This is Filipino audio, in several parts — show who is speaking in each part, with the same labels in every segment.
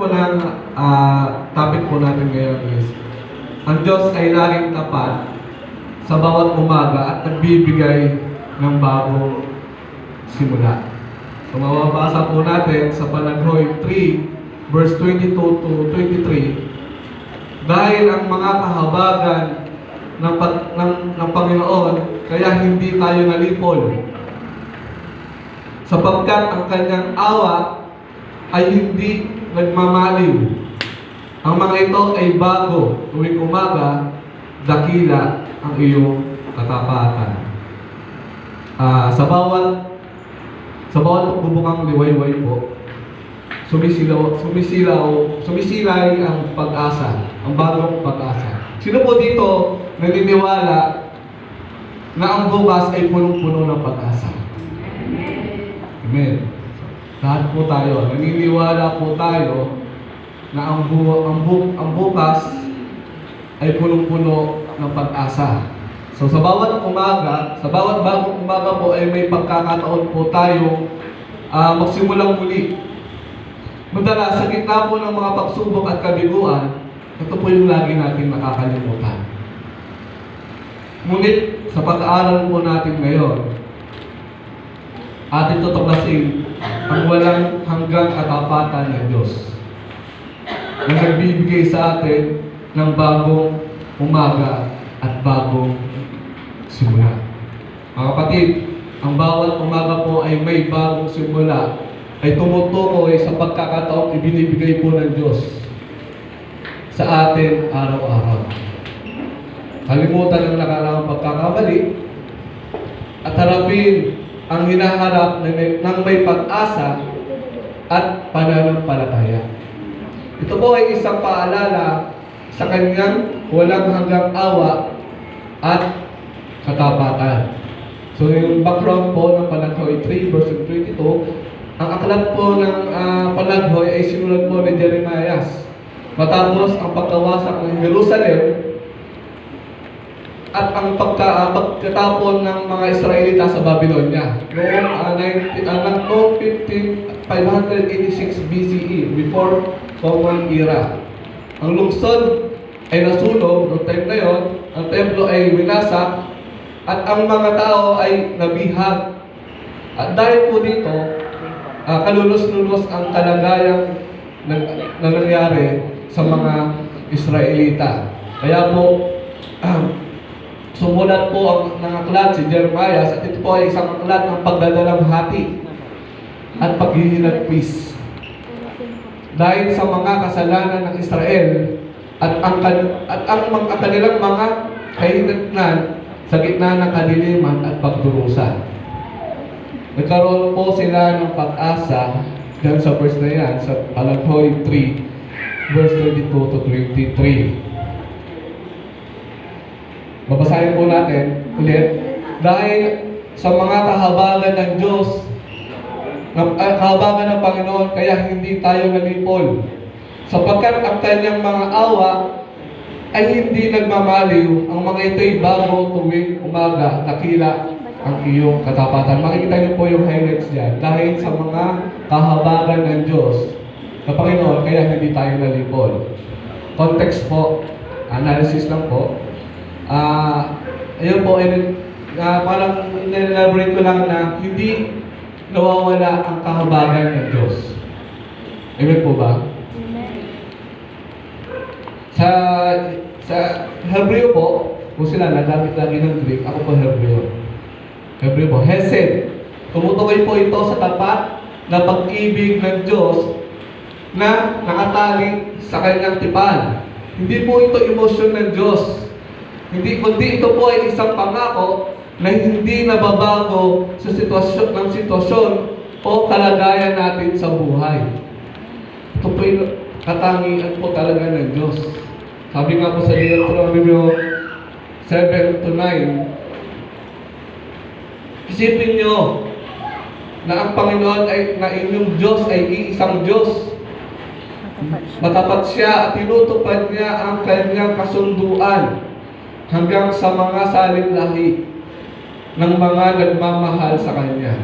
Speaker 1: po ng topic po natin ngayon is, ang Diyos ay laging tapat sa bawat umaga at nagbibigay ng bagong simula. So mababasa po natin sa Panaghoy 3, verse 22 to 23, dahil ang mga kahabagan ng Panginoon, kaya hindi tayo nalipol. Sapagkat ang kanyang awa ay hindi nagmamaliw. Ang mga ito ay bago tuwing umaga, dakila ang iyong katapatan. Sa bawat pagbubukang liwayway po, sumisilay ang pag-asa, ang bagong pag-asa. Sino po dito naniniwala na ang bukas ay punong-puno ng pag-asa? Amen. Lahat po tayo, naniniwala po tayo na ang bukas ay punong-puno ng pag-asa. So sa bawat umaga, sa bawat bagong umaga po ay may pagkakataon po tayo magsimulang muli. Madalas, sa gitna po ng mga pagsubok at kabiguan, ito po yung lagi natin nakakalimutan. Ngunit sa pag-aaral po natin ngayon, atin tutuklasin ang walang hanggang katapatan ng Diyos na nagbibigay sa atin ng bagong umaga at bagong simula. Mga kapatid, ang bawat umaga po ay may bagong simula, ay tumutukoy sa pagkakataong ibinibigay po ng Diyos sa atin araw-araw. Kalimutan ang nakaraang pagkakamali at harapin ang hinaharap ng may pag-asa at pananampalataya. Ito po ay isang paalala sa kanyang walang hanggang awa at katapatan. So yung background po ng Panaghoy 3 verse 22, ang aklat po ng Panaghoy ay sinulat po ni Jeremiah matapos ang pagkawasak ng Jerusalem at ang pagkatapon ng mga Israelita sa Babylonia noong 586 BCE, before Common Era. Ang lungsod ay nasunog noong time na yon, ang templo ay winasak, at ang mga tao ay nabihag. At dahil po dito, kalulos-lulos ang kalagayang na nangyari sa mga Israelita. Kaya po, sumulat po ang aklat si Jeremiah, at ito po ay isang aklat ng pagdadalamhati at paghihinagpis. Dahil sa mga kasalanan ng Israel at ang kanilang mga kahinatnan sa gitna ng kadiliman at pagdurusa. Nagkaroon po sila ng pag-asa dyan sa verse na yan, sa Panaghoy 3, verse 22 to 23. Babasahin po natin ulit. Dahil sa mga kahabagan ng Diyos, kahabagan ng Panginoon, kaya hindi tayo nalipol. Sapagkat ang kanyang mga awa ay hindi nagmamaliw. Ang mga ito'y bago tuwing umaga, dakila ang iyong katapatan. Makikita niyo po yung highlights dyan. Dahil sa mga kahabagan ng Diyos na Panginoon, kaya hindi tayo nalipol. Context po, analysis lang po. Ayun po, parang in-elaborate ko lang na hindi nawawala ang kahabagan ng Diyos. Amen po ba? Sa Hebreo po, kung sila nagamit lagi ng Greek, ako po Hebreo po, Hesed. Tumutukoy po ito sa tapat na pag-ibig ng Diyos na nakatali sa kanyang tipan. Hindi po ito emosyon ng Diyos. Kundi ito po ay isang pangako na hindi nababago sa sitwasyon o kalagayan natin sa buhay. Ito po yung katangian po talaga ng Diyos. Sabi nga po sa Deuteronomy 7 to 9, isipin nyo na ang Panginoon na inyong Diyos ay iisang Diyos. Matapat siya at tinutupad niya ang kanyang kasunduan hanggang sa mga salinlahi ng mga nagmamahal sa Kanya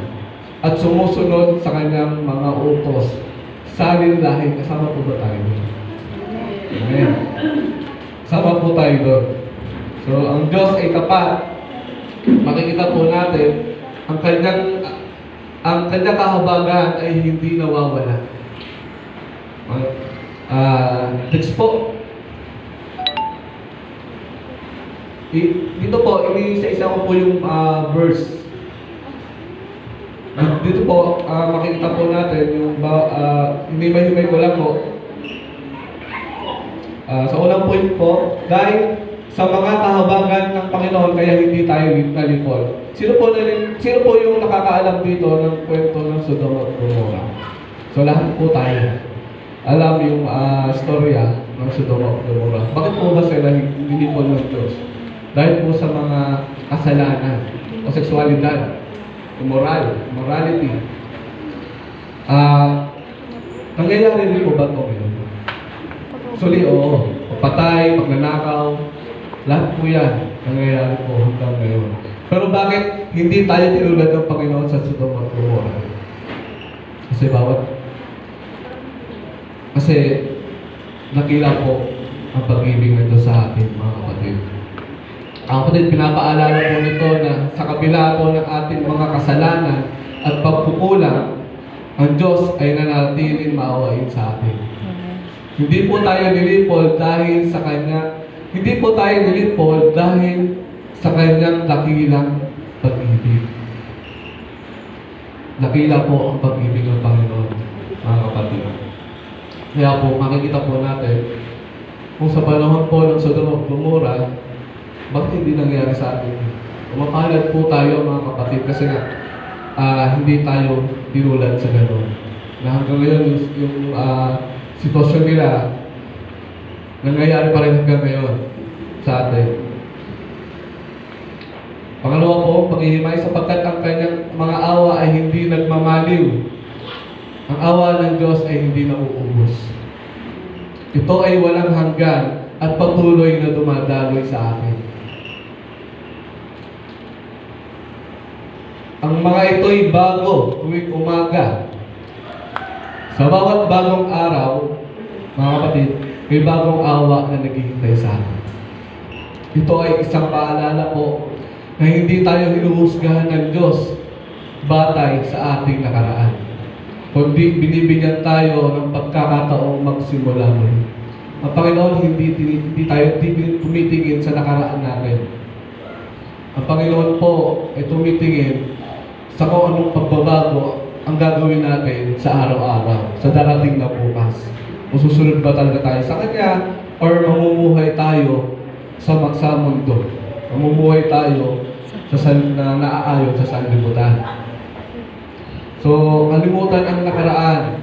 Speaker 1: at sumusunod sa Kanyang mga utos salin lahi, kasama po ba tayo doon? Amen. Kasama po tayo doon. So, ang Diyos ay tapat. Makikita po natin, ang kanyang kahabagan ay hindi nawawala. Text po. Dito po, ini-isa-isa ko po yung verse. Dito po, makikita po natin yung himay-himay ko lang po. Sa unang point po, dahil sa mga kahabagan ng Panginoon, kaya hindi tayo nalipol. Sino po yung nakakaalam dito ng kwento ng Sodoma at Gomorrah? So lahat po tayo alam yung storya ng Sodoma at Gomorrah. Bakit po ba sila nilipol ng Diyos? Dahil po sa mga kasalanan o sexualidad, morality. Nangyayari rin po ba ito ngayon? Actually, oo. Patay, pagnanakaw, lahat po yan nangyayari po hanggang ngayon. Pero bakit hindi tayo tinulad ng Panginoon sa Sodoma at Gomorrah? Kasi nakila po ang pag-ibig nito sa atin, mga kapatid. Kapatid, pinapaalala po nito na sa kabila po ng ating mga kasalanan at pagkukulang, ang Diyos ay nanatiling maawain sa atin. Hindi po tayo nilipol dahil sa Kanya, hindi po tayo nilipol dahil sa Kanyang dakilang pag-ibig. Dakila po ang pag-ibig ng Panginoon, mga kapatid. Kaya po, makikita po natin, kung sa panahon po ng Sodoma at Gomorrah, bakit hindi nangyari sa atin? Mapalad po tayo, mga kapatid, kasi nga, hindi tayo dinulad sa gano'n. Na hanggang ngayon, yung sitwasyon nila, nangyayari pa rin hanggang ngayon sa atin. Pangalawa po, paghihimay sapagkat ang kanyang mga awa ay hindi nagmamaliw. Ang awa ng Diyos ay hindi nauubos. Ito ay walang hanggan at patuloy na dumadaloy sa atin. Ang mga ito'y bago tuwing umaga. Sa bawat bagong araw, mga kapatid, may bagong awa na naghihintay sa atin. Ito ay isang paalala po na hindi tayo hinuhusgahan ng Diyos batay sa ating nakaraan. Kundi binibigyan tayo ng pagkakataong magsimula muli. Ang Panginoon hindi tayo tumitingin sa nakaraan natin. Ang Panginoon po ay tumitingin sa kung anong pagbabago ang gagawin natin sa araw-araw, sa darating na bukas. O susunod ba talaga tayo sa Kanya or mamumuhay tayo sa mundo? Mamumuhay tayo na naaayon sa sanlibutan. So, kalimutan ang nakaraan,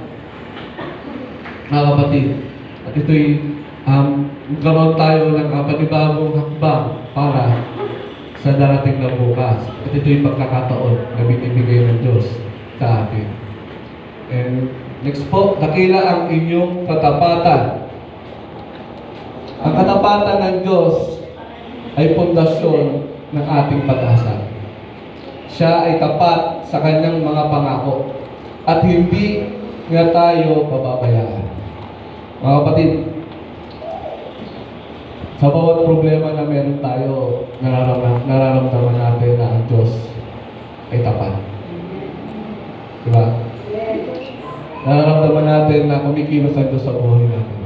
Speaker 1: mga kapatid. At ito'y magkaroon tayo ng panibagong hakbang para sa darating na bukas. At ito'y pagkakataon na binibigay ng Diyos sa atin. And next po, dakila ang inyong katapatan. Ang katapatan ng Diyos ay pundasyon ng ating pag-asa. Siya ay tapat sa kanyang mga pangako at hindi nga tayo pababayaan. Mga kapatid, sa bawat problema na meron tayo, nararamdaman natin na ang Diyos ay tapat. Diba? Nararamdaman natin na kumikilos ang Diyos sa buhay natin.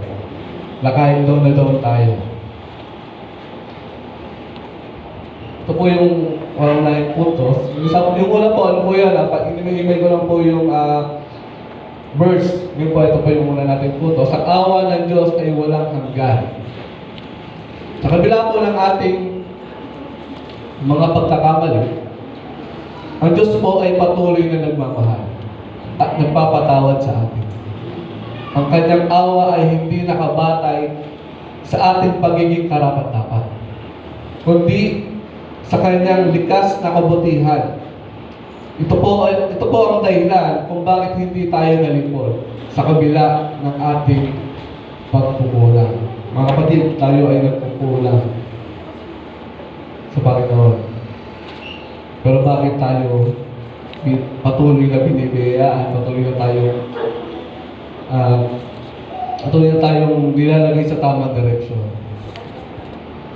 Speaker 1: Lakayin doon na doon tayo. Ito po yung online puntos. Yung una po, ano po yan? Inimigay ko lang po yung verse. Yung po, ito po yung una natin puntos. Ang awa ng Diyos ay walang hanggan. Sa kabila po ng ating mga pagkakamali, ang Diyos po ay patuloy na nagmamahal at nagpapatawad sa atin. Ang kanyang awa ay hindi nakabatay sa ating pagiging karapat-dapat, kundi sa kanyang likas na kabutihan. Ito po ang dahilan kung bakit hindi tayo nalipol sa kabila ng ating pagkukulang. Mga kapatid, tayo ay nagkukulang sa Panginoon. Pero bakit tayo patuloy na binibiyayaan, patuloy na tayo patuloy na tayong nilalagay sa tamang direksyon.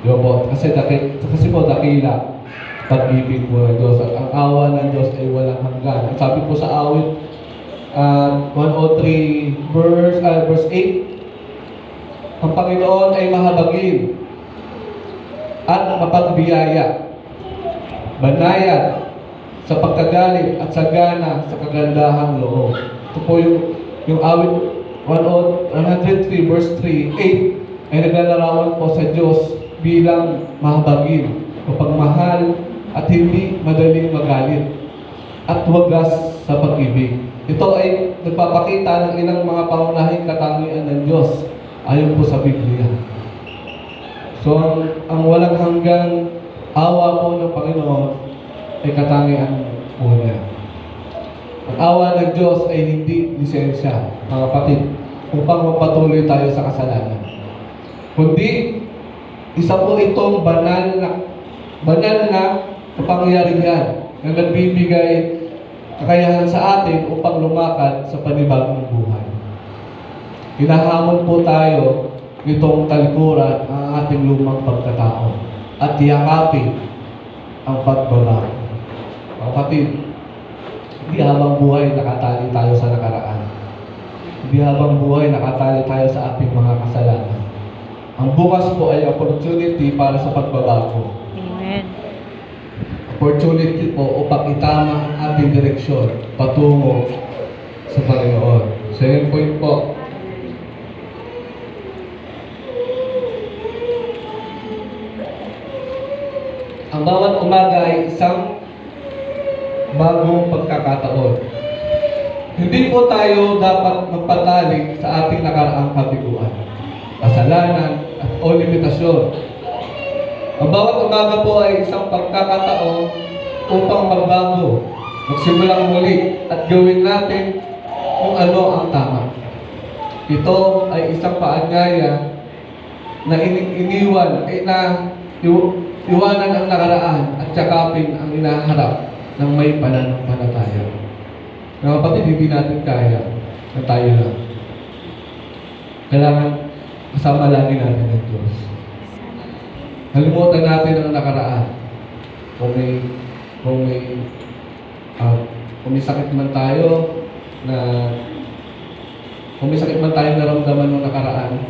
Speaker 1: Di ba po? Kasi po dakila pag-ibig po ng Diyos at ang awa ng Diyos ay walang hanggan. Ang sabi po sa awit 103 verse 8, ang Panginoon ay mahabagin at mapagbiyaya, banayad sa pagkagalit at sagana sa kagandahang loob. Ito po yung awit 103 verse 8 ay naglalarawan po sa Diyos bilang mahabagin, mapagmahal at hindi madaling magalit at wagas sa pag-ibig. Ito ay nagpapakita ng ilang mga pangunahing katangian ng Diyos ayon po sa Biblia. So, ang walang hanggang awa po ng Panginoon ay katangian po niya. Ang awa ng Diyos ay hindi lisensya, mga kapatid, upang magpatuloy tayo sa kasalanan. Kundi, isa po itong banal na kapangyarihan na nagbibigay kakayahan sa atin upang lumakad sa panibagong buhay. Hinahamon po tayo nitong talikuran ang ating lumang pagkatao at yakapin ang pagbabago. Kapatid, hindi habang buhay nakatali tayo sa nakaraan. Hindi habang buhay nakatali tayo sa ating mga kasalanan. Ang bukas po ay opportunity para sa pagbabago.
Speaker 2: Amen.
Speaker 1: Opportunity po upang itama ang ating direksyon patungo sa Panginoon. Second point po, ang bawat umaga ay isang bagong pagkakataon. Hindi po tayo dapat magpatali sa ating nakaraang kabiguan, kasalanan, o limitasyon. Ang bawat umaga po ay isang pagkakataon upang magbago, magsimulang muli, at gawin natin kung ano ang tama. Ito ay isang paanyaya na iwanan ang nakaraan at yakapin ang inaharap ng may pananampalataya. Mga kapatid, hindi natin kaya na tayo lang. Kailangan kasama lagi natin ng Diyos. Halimutan natin ang nakaraan. Kung may sakit man tayo naramdaman ng nakaraan,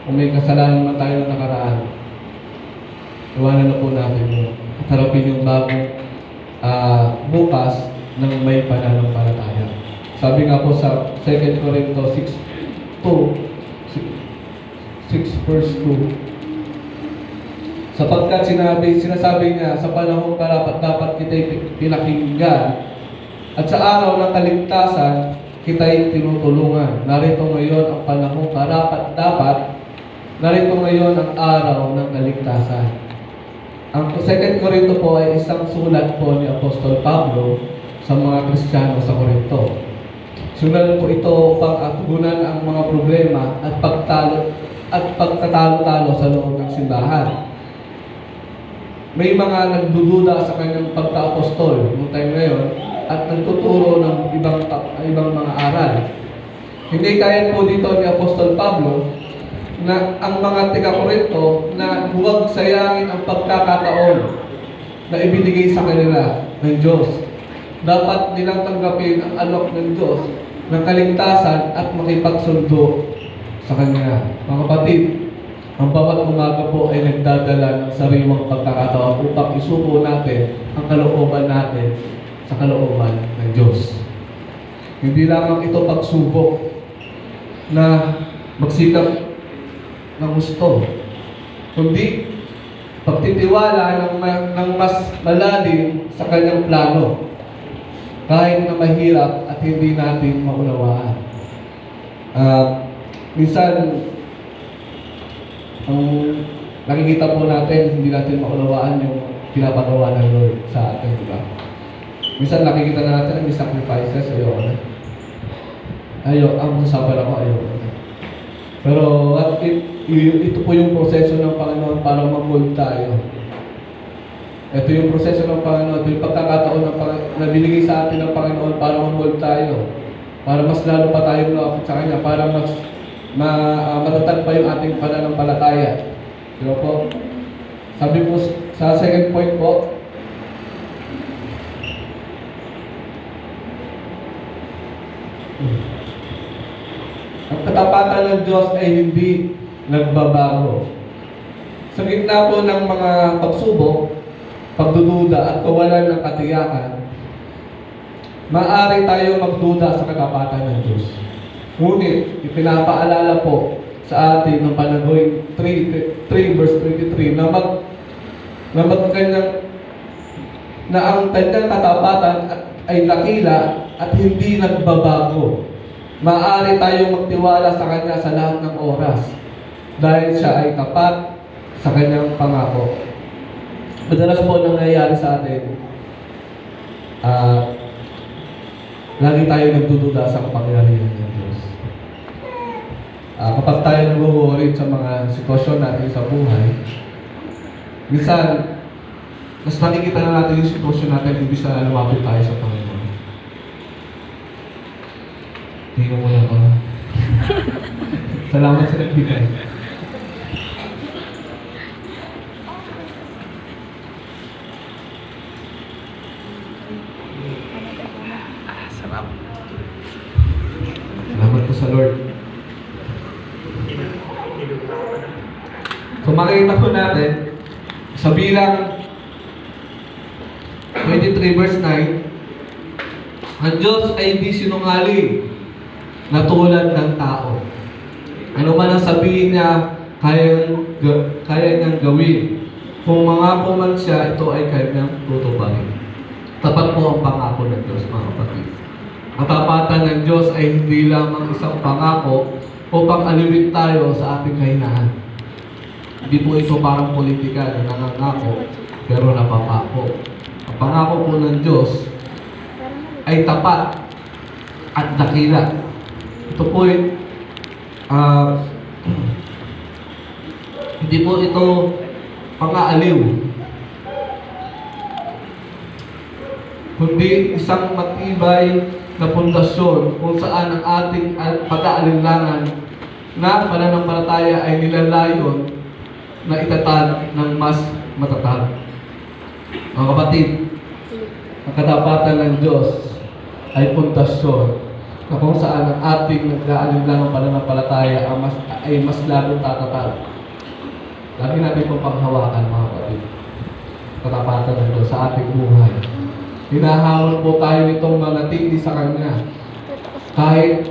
Speaker 1: kung may kasalanan man tayo ng nakaraan, iwanan na po natin yun. At harapin yung bagong bukas ng may pananampalataya. Sabi nga po sa 2 Corinto 6 verse 2, sapagkat sinasabi niya, sa panahong karapat-dapat kita'y pinakinggan, at sa araw ng kaligtasan, kita'y tinutulungan. Narito ngayon ang panahong karapat-dapat, narito ngayon ang araw ng kaligtasan. Ang 2 Corinto po ay isang sulat po ni Apostol Pablo sa mga Kristiyano sa Corinto. Sulat po ito upang atugunan ang mga problema at pagtatalo-talo sa loob ng simbahan. May mga nagdududa sa kanyang pagka-apostol noong time ngayon at nagtuturo ng ibang mga aral. Hindi kaya po dito ni Apostol Pablo na ang mga taga-Corinto na huwag sayangin ang pagkakataon na ibinigay sa kanila ng Diyos. Dapat nilang tanggapin ang alok ng Diyos ng kaligtasan at makipagsundo sa Kanya. Mga kapatid, ang bawat umaga po ay nagdadala ng sariwang pagkakataon upang isuko natin ang kalooban natin sa kalooban ng Diyos. Hindi lamang ito pagsubok na magsikap ng gusto, kundi pagtitiwala ng mas malalim sa Kanyang plano, kahit na mahirap at hindi natin maunawaan. Minsan, ang nakikita po natin, hindi natin maunawaan yung pinapagawa ng Lord sa atin, di ba? Minsan nakikita na natin may sacrifices, ayoko na. Ang masasabi ako, ayoko na. Pero ito po yung proseso ng Panginoon para mag-mold tayo. Ito yung proseso ng Panginoon, ito yung pagkakataon na binigay sa atin ng Panginoon para mag-mold tayo. para mas lalo pa tayong lumapit sa Kanya, para mas matatag pa yung ating pananampalataya. Diba po? Sabi po sa second point po, ang katapatan ng Diyos ay hindi nagbabago. Sa gitna po ng mga pagsubok, pagdududa at kawalan ng katiyakan, maaari tayo magduda sa katapatan ng Diyos. Ngunit, ipinapaalala po sa atin ng Panahon 3 verse 23 na ang kanyang katapatan ay dakila at hindi nagbabago. Maaari tayong magtiwala sa Kanya sa lahat ng oras dahil siya ay tapat sa Kanyang pangako. Madalas po nangyayari sa atin, lagi tayo nagdududa sa kapangyarihan ng Diyos. Kapag tayo nag-worry sa mga sitwasyon natin sa buhay, minsan, mas nakikita na natin yung sitwasyon natin, ibig na lumapit tayo sa Panginoon. Tingnan mo lang ako. Salamat sa nagbigay.
Speaker 2: Sarap.
Speaker 1: Salamat po sa Lord. So makikita po natin sa bilang 23 verse 9, ang Diyos ay hindi sinungaling na tulad ng tao. Ano man ang sabihin niya, kaya niyang gawin. Kung mangako man siya, ito ay kanyang tutuparin. Tapat po ang pangako ng Diyos, mga kapatid. Ang tapatan ng Diyos ay hindi lamang isang pangako upang aliwin tayo sa ating kahinaan. Hindi po ito parang politika na nangangako pero napapako. Ang pangako po ng Diyos ay tapat at dakila. Ito po hindi po ito pang-aaliw, kundi isang matibay na pundasyon kung saan ang ating pag-aalinlangan na pananampalataya ay nilalayon na itatag ng mas matatag. Mga kapatid, ang katapatan ng Diyos ay pundasyon na kung saan ang ating nag-aalinlangang pananampalataya ay mas lalong tatatag. Lagi natin itong panghawakan, mga kapatid. Katapatan ng Diyos sa ating buhay. Hinahamon po tayo nitong manatili sa Kanya. Kahit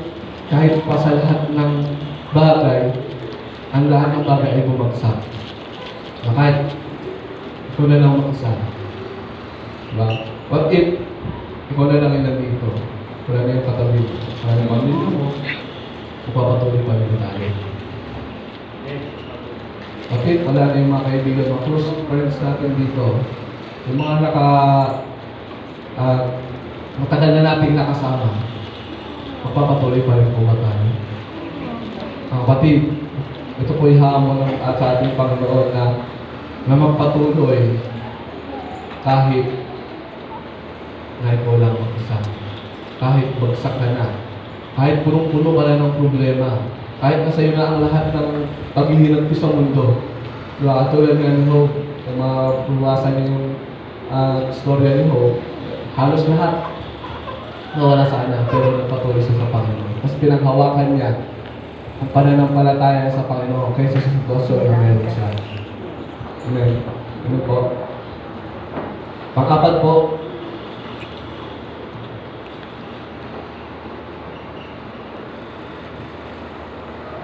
Speaker 1: pa sa lahat ng bagay, ang lahat ng bagay ay bumagsak. Kahit ikaw na lang mag-isa. Diba? What if ikaw na lang yung nandito? Wala na yung katabi. Wala na yung pamilya mo. Upapatuloy pa rin tayo. Okay, wala na yung mga kaibigan, mga close friends natin dito. Yung mga matagal na nating nakasama. Magpapatuloy pa rin po ba tayo? Mga kapatid, ito po yung hamon ng sa ating Panginoon na magpatuloy kahit walang mag-isa. Kahit bagsak ka na. Kahit punong-puno ka na ng problema. Kahit na sa'yo na ang lahat ng paghihirap ko sa mundo. Diba? Katulad nga ni Hope, yung mga pumawasan yung storya ni Hope, halos lahat nawala sa kanya, pero nagpatuloy siya sa Panginoon. Mas pinanghawakan niya ang pananampalataya sa Panginoon kaysa sa sitwasyon na meron siya. Amen. Ano po? Pang-apat po,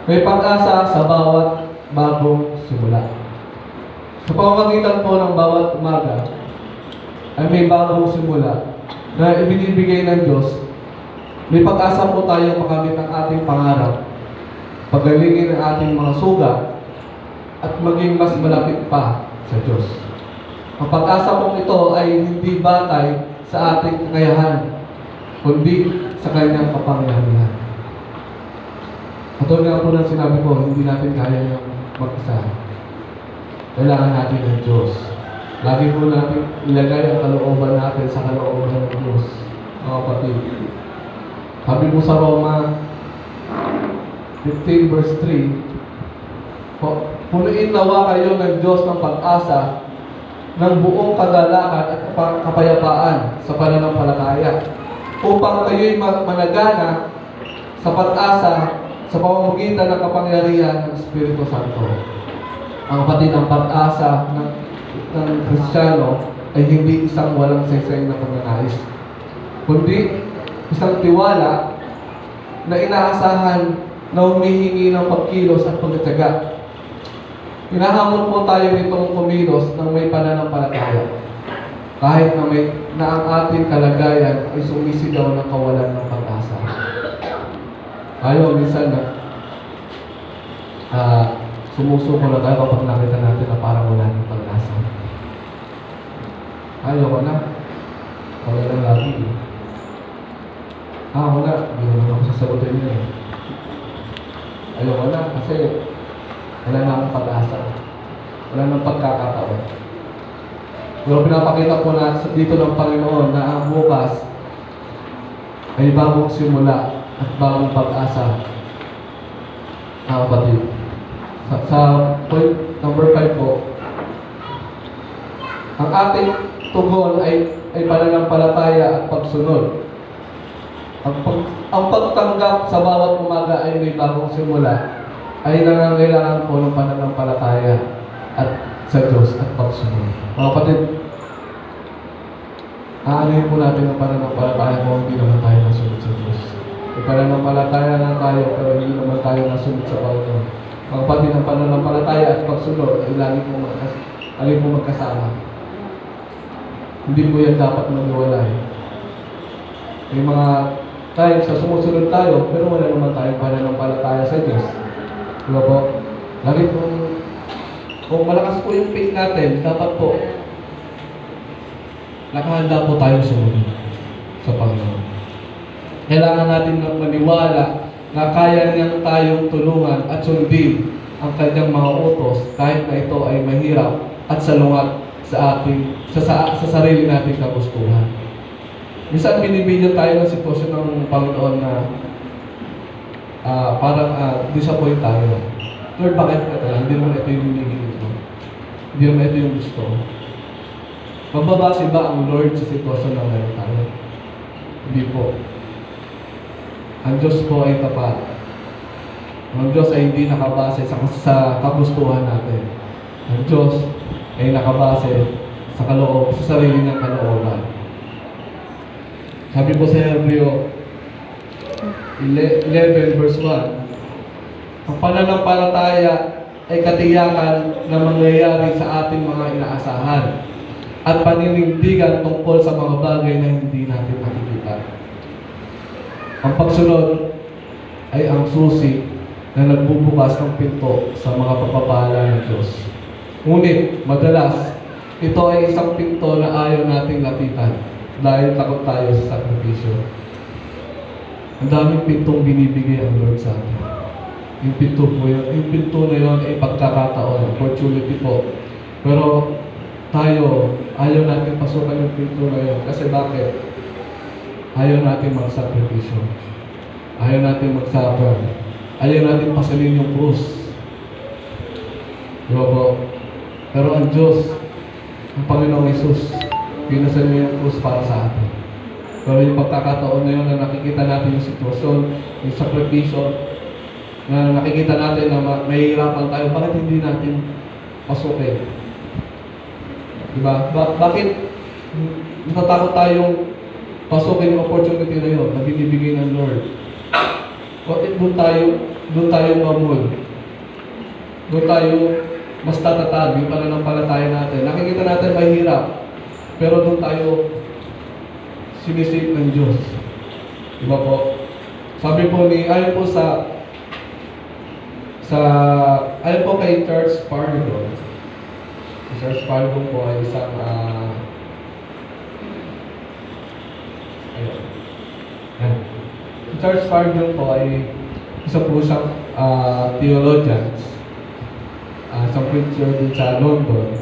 Speaker 1: may pag-asa sa bawat bagong simula. Sa pamamagitan po ng bawat umaga, ay may bagong simula na ibinibigay ng Diyos. May pag-asa po tayo makamit ang ating pangarap, pagalingin ang ating mga sugat, at maging mas malapit pa sa Diyos. Ang pag-asa pong ito ay hindi batay sa ating kakayahan, kundi sa Kanyang kapangyarihan. Katulad nga po ng sinabi ko, hindi natin kaya ng mag-isa. Kailangan natin ng Diyos. Lagi po natin ilagay ang kalooban natin sa kalooban ng Diyos. Mga kapatid. Sabi mo sa Roma 15 verse 3, punuin nawa kayo ng Diyos ng pag-asa ng buong kagalakan at kapayapaan sa pananampalataya, upang kayo'y managana sa pag-asa sa pamamagitan ng kapangyarihan ng Espiritu Santo. Ang kapatid, ang pag-asa ng Kristiyano ay hindi isang walang saysay na pagnanais, kundi isang tiwala na inaasahan na humihingi ng pagkilos at pagtitiyaga. Hinahamon po tayo nitong kumilos ng may pananampalataya, kahit na ang ating kalagayan ay sumisigaw ng kawalan ng pag-asa. Ayaw, minsan na sumusuko na tayo kapag nakita natin na parang wala ng pag-asa. Ayaw ko na. Wala lang lagi. Wala. Hindi naman ako sasagutin niya eh. Ayaw ko na kasi wala na akong pag-asa. Wala nang pagkakataon. Pero pinapakita po na dito ng Panginoon na ang bukas ay bagong simula at bagong pag-asa. Kapatid. Sa point number 5 po, ang ating tugon ay pananampalataya at pagsunod. Ang pagtanggap sa bawat umaga ay may bagong simula ay nangangailangan po ng pananampalataya at sa Diyos at pagsunod. Mga kapatid, aanuhin po natin ang pananampalataya kung hindi naman tayo nasunod sa Diyos. May pananampalataya na tayo pero hindi naman tayo nasunod sa Panginoon. Mga kapatid, ang pananampalataya at pagsunod ay lagi po magkasama. Hindi po yan dapat maghiwalay. May mga times sa sumusunod tayo, pero wala naman tayong pananampalataya sa Diyos. Diba po? Lagi kung malakas po yung faith natin, dapat po nakahanda po tayo sumunod sa Panginoon. Kailangan natin ng maniwala na kaya niyang tayong tulungan at sundin ang kanyang mga utos kahit na ito ay mahirap at salungat sa sarili nating kagustuhan. Minsan binibigyan tayo ng sitwasyon ng Panginoon na parang disappoint tayo. Lord, bakit ito? Hindi naman ito yung hinihingin ko. Hindi naman ito yung gusto. Magbabase ba ang Lord sa sitwasyon na meron tayo? Hindi po. Ang Diyos po ay tapat. Ang Diyos ay hindi nakabase sa kagustuhan natin. Ang Diyos ay nakabase sa sarili niyang kalooban. Sabi po sa Hebreo 11 verse 1, ang pananampalataya ay katiyakan na mangyayari sa ating mga inaasahan at paninindigan tungkol sa mga bagay na hindi natin nakikita. Ang pagsunod ay ang susi na nagbubukas ng pinto sa mga pagpapala ng Diyos. Ngunit, madalas, ito ay isang pinto na ayaw nating lapitan dahil takot tayo sa sakripisyo. Ang daming pintong binibigay ang Lord sa atin. Yung pinto po yun. Yung pinto na yun ay pagkakataon, opportunity po. Pero tayo, ayaw natin pasukan yung pinto na yun. Kasi bakit? Ayaw natin magsakripisyo. Ayaw natin magsuffer. Ayaw natin pasalin yung krus. Diba po? Pero ang Diyos, ang Panginoong Hesus, pinasal niya yung krus para sa atin. Pero yung pagkakataon na yun na nakikita natin yung sitwasyon, yung sakripisyo, na nakikita natin na mahihirapan tayo, bakit hindi natin pasukin? Diba? Bakit natatakot tayong pasukin yung opportunity na yun na binibigay ng Lord? Bakit doon tayo mamul? Doon tayo mas tatatag yung pananampalataya natin. Nakikita natin mahirap, pero doon tayo sinisip ng Diyos. Diba po? Sabi po ayon po ayon po kay Charles Spurgeon. Si Charles Spurgeon po ay isang Charles Spurgeon po ay isa po siyang theologian, isang preacher din sa London.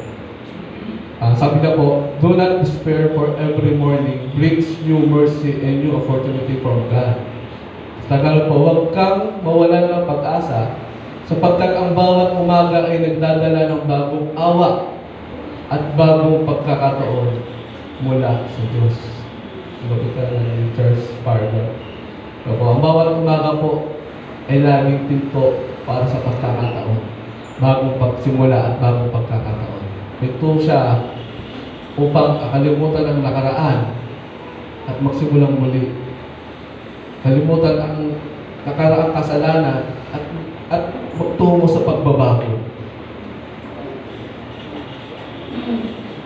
Speaker 1: Sabi na po, do not despair, for every morning brings new mercy and new opportunity from God. Tagal po, huwag kang mawalan ng pag-asa sapagkat ang bawat umaga ay nagdadala ng bagong awa at bagong pagkakataon mula sa Diyos. Kapitan ng Charles Pardo. Opo, ang bawat umaga po ay laging pinto para sa pagkakataon. Bagong pagsimula at bagong pagkakataon. Ito siya upang kalimutan ang nakaraan at magsimulang muli. Kalimutan ang nakaraang kasalanan at magtungo sa pagbabago.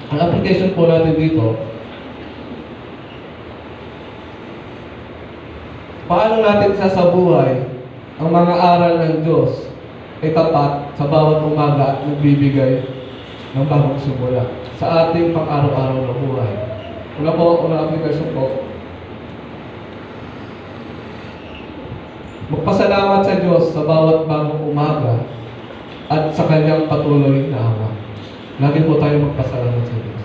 Speaker 1: Ang application po natin dito, paano natin sasabuhay ang mga aral ng Diyos ay tapat sa bawat umaga at nagbibigay ng bagong simula sa ating pang-araw-araw na buhay. Unang application po, magpasalamat sa Diyos sa bawat bagong umaga at sa Kanyang patuloy na awa. Lagi po tayo magpasalamat sa Diyos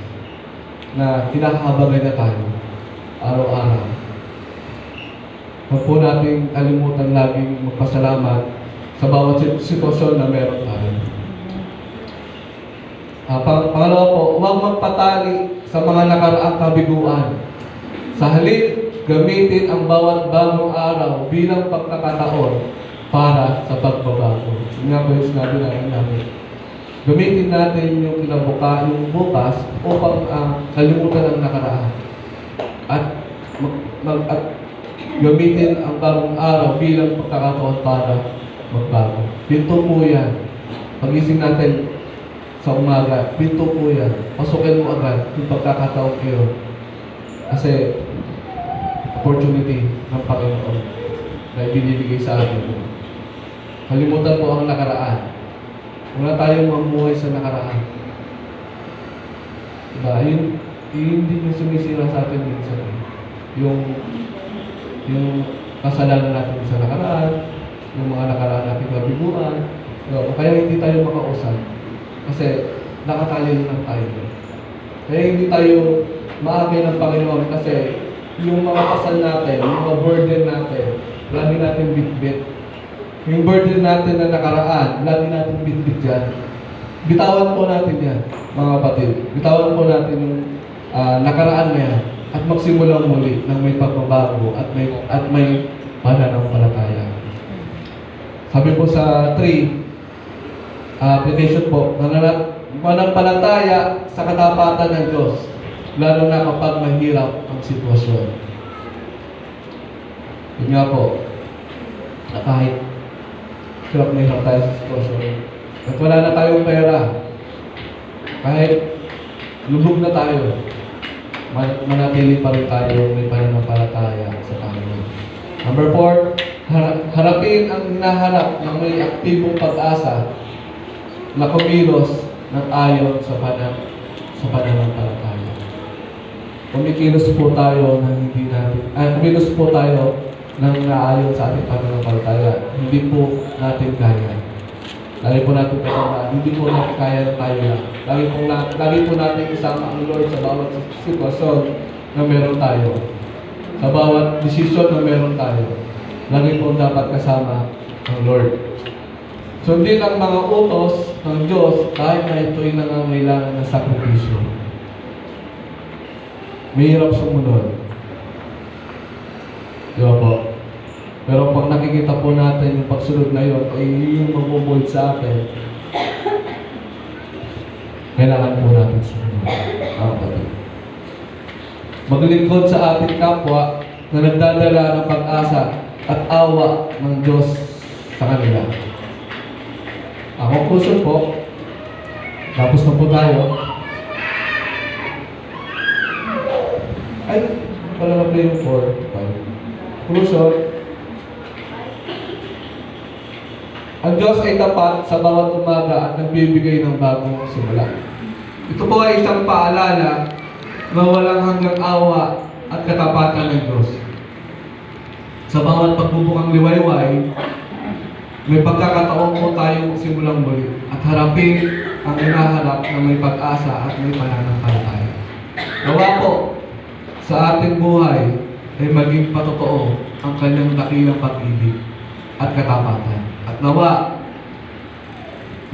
Speaker 1: na kinakahabagay na tayo araw-araw. Huwag po natin kalimutan laging magpasalamat sa bawat sitwasyon na meron tayo. Pangalawa po, huwag magpatali sa mga nakaraang kabiguan. Sa halip, gamitin ang bawat bagong araw bilang pagkakataon para sa pagbabago. Yun nga po yung sinabi namin. Gamitin natin yung yung bukas upang kalimutan ang nakaraan. At gamitin ang bagong araw bilang pagkakataon para magbago. Pinto po yan. Pagising natin sa umaga, pinto po yan. Pasukin mo agad yung pagkakataon kayo. Kasi opportunity ng Panginoon na ibinibigay sa atin. Kalimutan po ang nakaraan. Wala tayong mamuhay sa nakaraan. Diba? Yun din yung sumisira sa atin minsan. Yung kasalanan natin sa nakaraan, yung mga nakaraan natin kabiguan. Diba? Kaya hindi tayo makausap. Kasi nakatali lang tayo. Kaya hindi tayo maagay ng Panginoon kasi yung mga kasal natin, yung mga burden natin, lagi natin bitbit. Yung burden natin na nakaraan, lagi natin bitbit yan. Bitawan po natin yan, mga kapatid. Bitawan po natin yung nakaraan na yan at magsimulang muli ng may pagbabago at may pananampalataya. Sabi po sa 3, application po, manampalataya sa katapatan ng Diyos, lalo na kapag mahirap ang sitwasyon. Yun nga po, kahit hirap na hirap tayo sa sitwasyon, at wala na tayong pera, kahit lubog na tayo, manatili pa rin tayo may pananampalataya sa Panginoon. Number 4, harapin ang hinaharap ng may aktibong pag-asa na kumilos ng ayon sa pananampalataya. Kumikilos po tayo ng kumilos po tayo ng naayon sa ating pananampalataya. Hindi po natin kaya. Lagi po natin kasama, hindi po natin kaya na tayo lang. Lagi po natin isama ang Lord sa bawat sitwasyon na meron tayo. Sa bawat desisyon na meron tayo. Lagi po dapat kasama ang Lord. Sundin ang mga utos ng Diyos kahit na ito'y nangangailangan ng sakripisyo. Mahirap sumunod. Di ba po? Pero pag nakikita po natin yung pagsunod na yun, ay yung magbubuod sa atin, kailangan po natin sumunod. Maglingkod sa ating kapwa na nagdadala ng pag-asa at awa ng Diyos sa kanila. Ang conclusion po, tapos na po tayo. Ay, pala na play yung 4, 5. Conclusion, ang Diyos ay tapat sa bawat umaga at nagbibigay ng bagong simula. Ito po ay isang paalala na walang hanggang awa at katapatan ng Diyos. Sa bawat pagbubukang liwayway, may pagkakataon po tayo magsimulang muli at harapin ang hinaharap na may pag-asa at may pananampalataya. Nawa po sa ating buhay ay maging patotoo ang kanyang dakilang pag-ibig at katapatan. At nawa,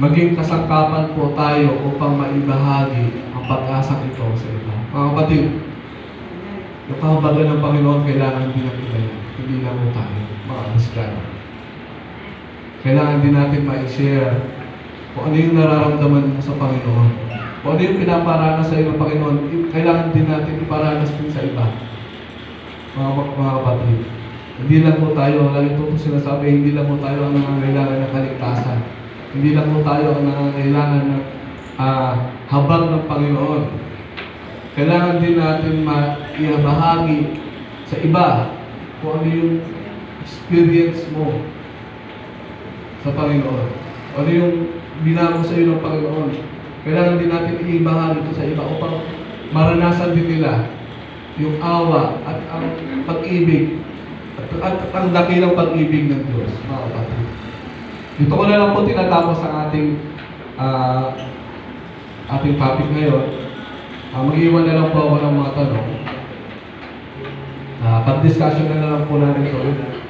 Speaker 1: maging kasangkapan po tayo upang maibahagi ang pag-asang ito sa iba. Mga kapatid, yung kahabagan ng Panginoon kailangan din ng iba yan. Hindi lang po tayo, mga Kristyano. Kailangan din natin ma-share kung ano yung nararamdaman mo sa Panginoon. Kung ano yung pinaparanas sa iyo ng Panginoon, kailangan din natin iparanas din sa iba. Mga kapatid. Hindi lang po tayo, lagi po sinasabi, hindi lang po tayo ang nangangailangan ng kaligtasan. Hindi lang po tayo ang nangangailangan ng habag ng Panginoon. Kailangan din natin maibahagi sa iba kung ano yung experience mo sa Panginoon. Ano yung binago sa iyo ng Panginoon. Kailangan din natin ibahagi ito sa iba upang maranasan din nila yung awa at ang pag-ibig at ang dakilang pag-ibig ng Diyos, mga kapatid. Dito ko na lang po tinatapos ang ating topic ngayon. Mag-iwan na lang po ako ng mga tanong. Pag-discussion na lang po natin ito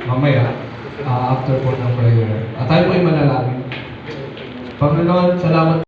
Speaker 1: mamaya after po ng prayer. At tayo po ay manalangin. Panginoon, salamat